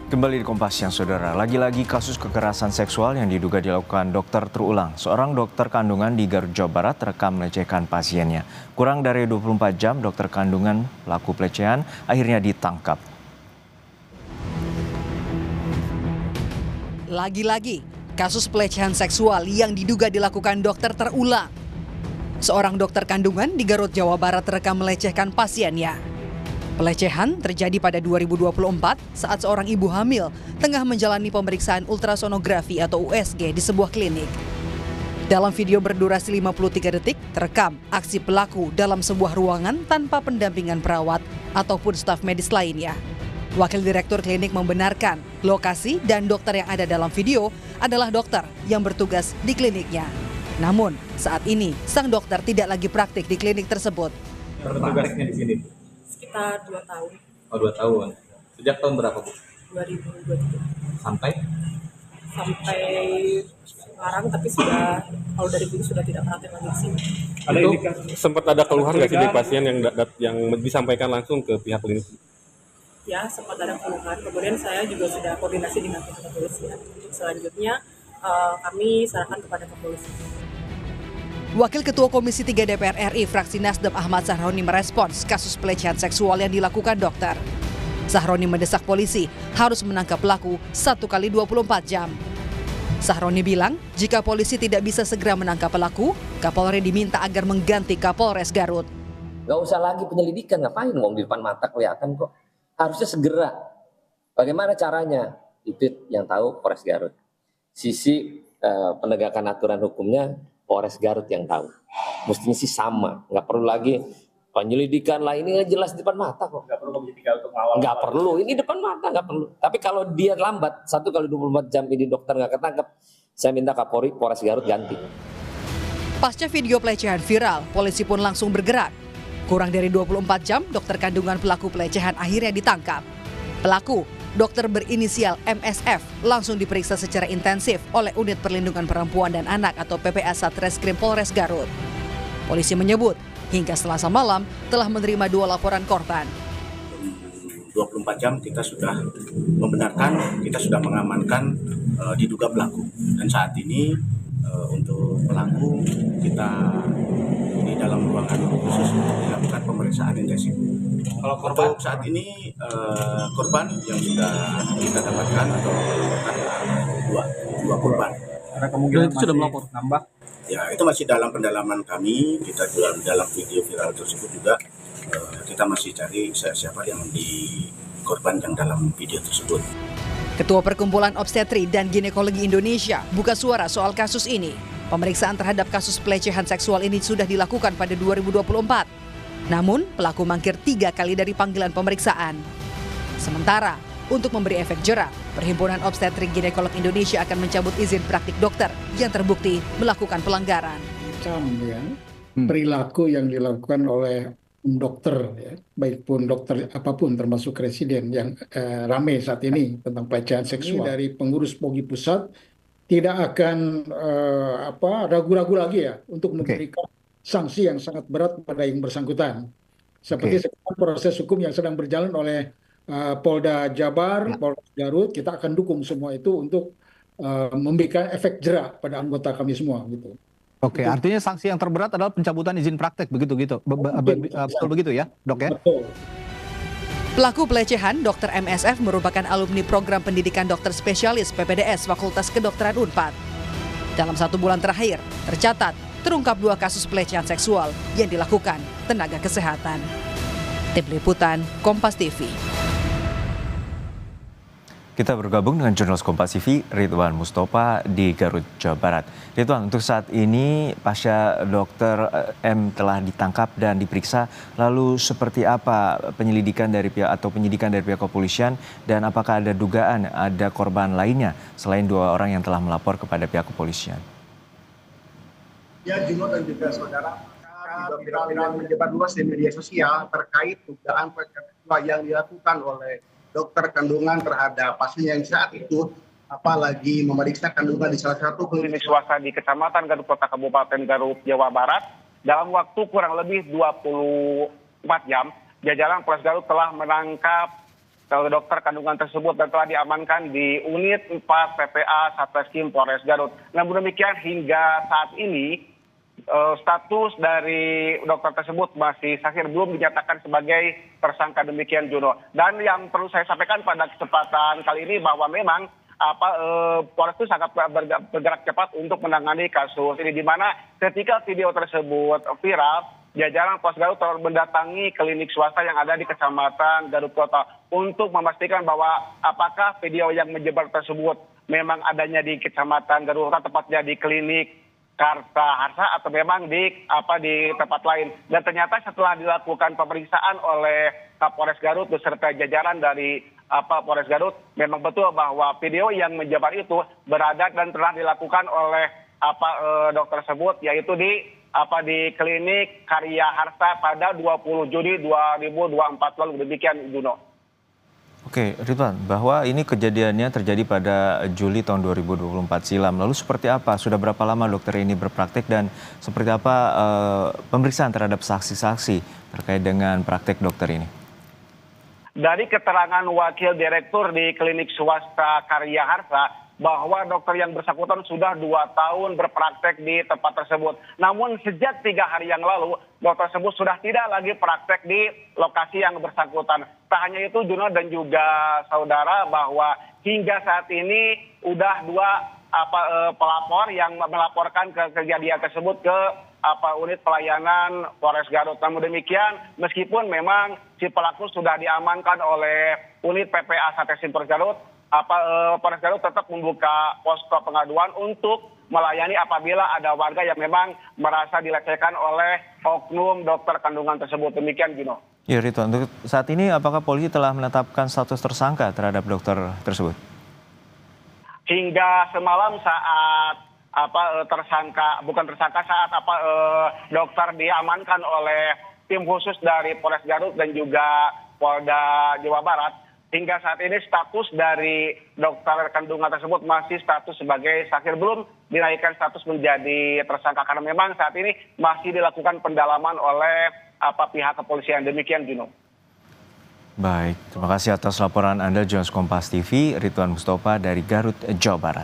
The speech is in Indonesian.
Kembali di Kompas Siang, Saudara. Lagi-lagi kasus kekerasan seksual yang diduga dilakukan dokter terulang. Seorang dokter kandungan di Garut, Jawa Barat terekam melecehkan pasiennya. Kurang dari 24 jam, dokter kandungan pelaku pelecehan akhirnya ditangkap. Lagi-lagi, kasus pelecehan seksual yang diduga dilakukan dokter terulang. Seorang dokter kandungan di Garut, Jawa Barat terekam melecehkan pasiennya. Pelecehan terjadi pada 2024 saat seorang ibu hamil tengah menjalani pemeriksaan ultrasonografi atau USG di sebuah klinik. Dalam video berdurasi 53 detik, terekam aksi pelaku dalam sebuah ruangan tanpa pendampingan perawat ataupun staf medis lainnya. Wakil Direktur Klinik membenarkan lokasi dan dokter yang ada dalam video adalah dokter yang bertugas di kliniknya. Namun, saat ini sang dokter tidak lagi praktik di klinik tersebut. Bertugasnya di sini? Sekitar 2 tahun. Oh, 2 tahun. Sejak tahun berapa, Bu? 2023. Sampai Sekarang, tapi kalau dari dulu sudah tidak praktek lagi di sini. Itu sempat ada keluhan nggak sih dari pasien yang disampaikan langsung ke pihak klinik? Ya, sempat ada keluhan. Kemudian saya juga sudah koordinasi dengan pihak kepolisian. Selanjutnya kami serahkan kepada kepolisian. Wakil Ketua Komisi 3 DPR RI fraksi Nasdem Ahmad Sahroni merespons kasus pelecehan seksual yang dilakukan dokter. Sahroni mendesak polisi harus menangkap pelaku 1 kali 24 jam. Sahroni bilang, jika polisi tidak bisa segera menangkap pelaku, Kapolri diminta agar mengganti Kapolres Garut. Gak usah lagi penyelidikan, ngapain ngomong di depan mata kelihatan kok. Harusnya segera. Bagaimana caranya? Itu yang tahu Polres Garut. Sisi penegakan aturan hukumnya Polres Garut yang tahu. Mestinya sih sama, nggak perlu lagi penyelidikan lah, ini jelas di depan mata kok. nggak perlu penyelidikan untuk mengawal. Nggak perlu, ini depan mata nggak perlu. Tapi kalau dia lambat 1 kali 24 jam ini dokter nggak ketangkep, saya minta Kapolri Polres Garut ganti. Pasca video pelecehan viral, polisi pun langsung bergerak. Kurang dari 24 jam, dokter kandungan pelaku pelecehan akhirnya ditangkap. Pelaku, dokter berinisial MSF, langsung diperiksa secara intensif oleh Unit Perlindungan Perempuan dan Anak atau PPA Satreskrim Polres Garut. Polisi menyebut, hingga Selasa malam telah menerima 2 laporan korban. 24 jam kita sudah membenarkan, kita sudah mengamankan diduga pelaku. Dan saat ini untuk pelaku kita di dalam ruangan khusus untuk dilakukan pemeriksaan intensif. Kalau korban saat ini korban yang sudah kita dapatkan atau melaporkan dua korban. ada kemungkinan itu sudah melapor nambah. Ya, itu masih dalam pendalaman kami. Kita dalam video viral tersebut juga kita masih cari siapa yang di korban yang dalam video tersebut. Ketua Perkumpulan Obstetri dan Ginekologi Indonesia buka suara soal kasus ini. Pemeriksaan terhadap kasus pelecehan seksual ini sudah dilakukan pada 2024. Namun, pelaku mangkir 3 kali dari panggilan pemeriksaan. Sementara, untuk memberi efek jera, Perhimpunan Obstetrik Ginekolog Indonesia akan mencabut izin praktik dokter yang terbukti melakukan pelanggaran. Perilaku yang dilakukan oleh dokter, ya, baik pun dokter apapun termasuk residen yang ramai saat ini tentang pelecehan seksual dari pengurus POGI pusat tidak akan ragu-ragu lagi ya untuk memberikan sanksi yang sangat berat pada yang bersangkutan. Seperti sekarang proses hukum yang sedang berjalan oleh Polda Jabar, Polda Garut, kita akan dukung semua itu untuk memberikan efek jera pada anggota kami semua gitu. Oke, artinya sanksi yang terberat adalah pencabutan izin praktek betul begitu ya, Dok ya? Betul. Pelaku pelecehan, Dr. MSF merupakan alumni program pendidikan dokter spesialis PPDS Fakultas Kedokteran Unpad. Dalam 1 bulan terakhir, tercatat terungkap 2 kasus pelecehan seksual yang dilakukan tenaga kesehatan. Tim Liputan, Kompas TV. Kita bergabung dengan jurnalis Kompas TV, Ridwan Mustofa di Garut, Jawa Barat. Ridwan, untuk saat ini pasca Dr. M telah ditangkap dan diperiksa, lalu seperti apa penyidikan dari pihak kepolisian dan apakah ada dugaan ada korban lainnya selain 2 orang yang telah melapor kepada pihak kepolisian? Ya, Juno dan juga saudara, juga viral-viral menyebar luas di media sosial terkait dugaan pelecehan yang dilakukan oleh dokter kandungan terhadap pasien yang saat itu apalagi memeriksa kandungan di salah satu klinik swasta di Kecamatan Garut Kota Kabupaten Garut, Jawa Barat. Dalam waktu kurang lebih 24 jam, jajaran Polres Garut telah menangkap dokter kandungan tersebut dan telah diamankan di unit 4 PPA Satreskrim Polres Garut. Namun demikian hingga saat ini status dari dokter tersebut masih sakit, belum dinyatakan sebagai tersangka, demikian Juno. Dan yang perlu saya sampaikan pada kesempatan kali ini bahwa memang Polres itu sangat bergerak cepat untuk menangani kasus ini, di mana ketika video tersebut viral, jajaran Polres Garut telah mendatangi klinik swasta yang ada di Kecamatan Garut Kota untuk memastikan bahwa apakah video yang menyebar tersebut memang adanya di Kecamatan Garut Kota, tepatnya di klinik Karta Harsa, atau memang di tempat lain. Dan ternyata setelah dilakukan pemeriksaan oleh Kapolres Garut beserta jajaran dari Polres Garut, memang betul bahwa video yang menyebar itu berada dan telah dilakukan oleh dokter tersebut, yaitu di klinik Karya Harsa pada 20 Juni 2024 lalu, demikian Juno. Oke, Ridwan, bahwa ini kejadiannya terjadi pada Juli tahun 2024 silam. Lalu seperti apa? Sudah berapa lama dokter ini berpraktik dan seperti apa pemeriksaan terhadap saksi-saksi terkait dengan praktik dokter ini? Dari keterangan Wakil Direktur di klinik swasta Karya Harsa, bahwa dokter yang bersangkutan sudah 2 tahun berpraktek di tempat tersebut. Namun sejak 3 hari yang lalu, dokter tersebut sudah tidak lagi praktek di lokasi yang bersangkutan. Tak hanya itu, Juno dan juga saudara, bahwa hingga saat ini udah 2 pelapor yang melaporkan ke kejadian tersebut ke unit pelayanan Polres Garut. Namun demikian, meskipun memang si pelaku sudah diamankan oleh unit PPA Satreskrim Polres Garut, Polres Garut tetap membuka posko pengaduan untuk melayani apabila ada warga yang memang merasa dilecehkan oleh oknum dokter kandungan tersebut. Demikian, Gino. Ya, Ridwan, untuk saat ini apakah polisi telah menetapkan status tersangka terhadap dokter tersebut? Hingga semalam saat dokter diamankan oleh tim khusus dari Polres Garut dan juga Polda Jawa Barat, hingga saat ini status dari dokter kandungan tersebut masih status sebagai sakit, belum dinaikkan status menjadi tersangka karena memang saat ini masih dilakukan pendalaman oleh pihak kepolisian. Demikian, Juno. Baik, terima kasih atas laporan Anda, jurnalis Kompas TV, Ridwan Mustopa dari Garut, Jawa Barat.